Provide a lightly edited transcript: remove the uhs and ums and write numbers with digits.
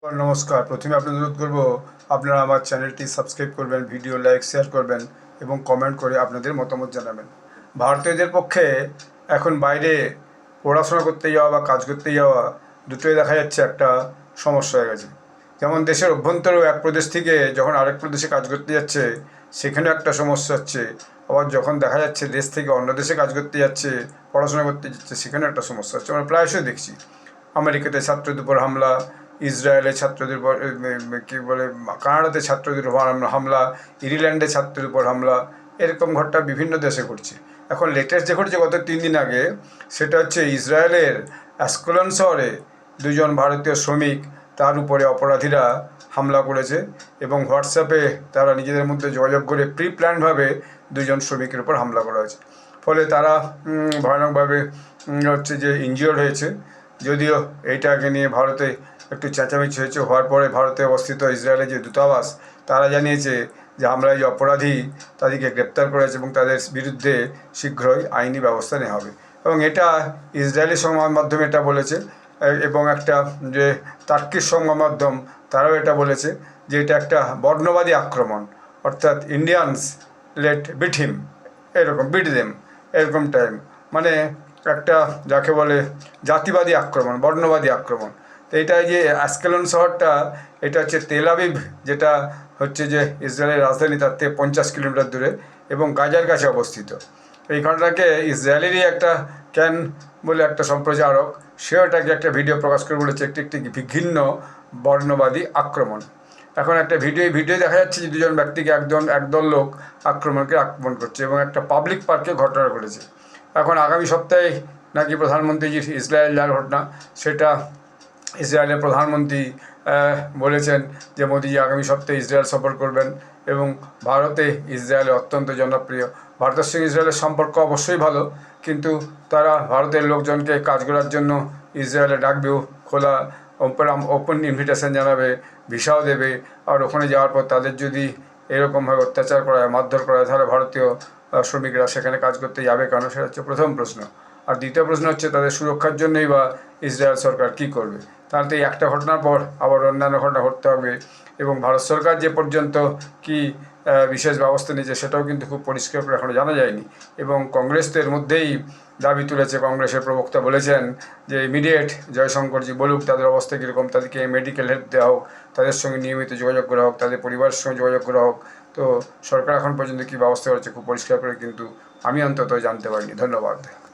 নমস্কার। প্রথমে আপনাদের অনুরোধ করব আপনারা আমার চ্যানেলটি সাবস্ক্রাইব করবেন, ভিডিও লাইক শেয়ার করবেন এবং কমেন্ট করে আপনাদের মতামত জানাবেন। ভারতীয়দের পক্ষে এখন বাইরে পড়াশোনা করতে যাওয়া বা কাজ করতে যাওয়া দুটোই দেখা যাচ্ছে একটা সমস্যা হয়ে গেছে। যেমন দেশের অভ্যন্তরেও এক প্রদেশ থেকে যখন আরেক প্রদেশে কাজ করতে যাচ্ছে সেখানেও একটা সমস্যা হচ্ছে। আবার যখন দেখা যাচ্ছে দেশ থেকে অন্য দেশে কাজ করতে যাচ্ছে, পড়াশোনা করতে যাচ্ছে, সেখানেও একটা সমস্যা হচ্ছে। আমরা প্রায়শই দেখছি আমেরিকাতে ছাত্রদের উপর হামলা, ইসরায়েলে ছাত্রদের উপর কী বলে কানাডাতে ছাত্রদের উপর হামলা, ইংল্যান্ডে ছাত্রদের উপর হামলা, এরকম ঘটনা বিভিন্ন দেশে ঘটছে। এখন লেটেস্ট যে ঘটছে গত 3 দিন আগে, সেটা হচ্ছে ইসরায়েলের অ্যাস্কলন শহরে দুজন ভারতীয় শ্রমিক তার উপরে অপরাধীরা হামলা করেছে এবং হোয়াটসঅ্যাপে তারা নিজেদের মধ্যে যোগাযোগ করে প্রি প্ল্যানভাবে দুজন শ্রমিকের উপর হামলা করা হয়েছে। ফলে তারা ভয়ানকভাবে হচ্ছে যে ইনজিওর্ড হয়েছে। যদিও এইটাকে নিয়ে ভারতে একটু চেঁচামেচি হয়েছে। হওয়ার পরে ভারতে অবস্থিত ইসরায়েলের যে দূতাবাস তারা জানিয়েছে যে আমরা এই অপরাধী তাদেরকে গ্রেপ্তার করেছে এবং তাদের বিরুদ্ধে শীঘ্রই আইনি ব্যবস্থা নেওয়া হবে। এবং এটা ইসরায়েলি সংবাদ মাধ্যম এটা বলেছে এবং একটা যে তার্কিক সংবাদ মাধ্যম তারাও এটা বলেছে যে এটা একটা বর্ণবাদী আক্রমণ, অর্থাৎ ইন্ডিয়ানস লেট বিট হিম, এরকম বিট দেম, এরকম টাইম, মানে একটা যাকে বলে জাতিবাদী আক্রমণ, বর্ণবাদী আক্রমণ। তো এটা যে অ্যাস্কেলন শহরটা, এটা হচ্ছে তেল আবিব, যেটা হচ্ছে যে ইসরায়েলের রাজধানী, তার থেকে 50 কিলোমিটার দূরে এবং গাজার কাছে অবস্থিত। এই ঘটনাকে ইসরায়েলেরই একটা ক্যান বলে একটা সম্প্রচারক, সেও এটাকে একটা ভিডিও প্রকাশ করে বলেছে একটি ঘৃণ্য বর্ণবাদী আক্রমণ। এখন একটা ভিডিও দেখা যাচ্ছে যে দুজন ব্যক্তিকে একদল লোক আক্রমণ করছে এবং একটা পাবলিক পার্কে ঘটনা ঘটেছে। এখন আগামী সপ্তাহে নাকি প্রধানমন্ত্রীজির ইসরায়েল যাওয়ার ঘটনা, সেটা ইসরায়েলের প্রধানমন্ত্রী বলেছেন যে মোদিজি আগামী সপ্তাহে ইসরায়েল সফর করবেন এবং ভারতে ইসরায়েল অত্যন্ত জনপ্রিয়। ভারতের সঙ্গে ইসরায়েলের সম্পর্ক অবশ্যই ভালো, কিন্তু তারা ভারতের লোকজনকে কাজ করার জন্য ইসরায়েলে ডাকবেও, খোলা ওপেন ইনভিটেশন জানাবে, ভিসাও দেবে। আর ওখানে যাওয়ার পর তাদের যদি এরকমভাবে অত্যাচার করা হয়, মারধর করা হয়, তাহলে ভারতীয় শ্রমিকরা সেখানে কাজ করতে যাবে কেন? সেটা হচ্ছে প্রথম প্রশ্ন। আর দ্বিতীয় প্রশ্ন হচ্ছে তাদের সুরক্ষার জন্যই বা ইসরায়েল সরকার কী করবে? তাহলে তো এই একটা ঘটনার পর আবার অন্যান্য ঘটনা ঘটতে হবে এবং ভারত সরকার যে পর্যন্ত কি বিশেষ ব্যবস্থা নিয়েছে সেটাও কিন্তু খুব পরিষ্কার করে এখনও জানা যায়নি। এবং কংগ্রেস তো এর মধ্যেই দাবি তুলেছে, কংগ্রেসের প্রবক্তা বলেছেন যে ইমিডিয়েট জয়শঙ্করজি বলুক তাদের অবস্থা কীরকম, তাদেরকে মেডিকেল হেল্প দেওয়া হোক, তাদের সঙ্গে নিয়মিত যোগাযোগ করা হোক, তাদের পরিবারের সঙ্গে যোগাযোগ করা হোক। তো সরকার এখন পর্যন্ত কী ব্যবস্থা করেছে খুব পরিষ্কার করে কিন্তু আমি অন্তত জানতে পারিনি। ধন্যবাদ।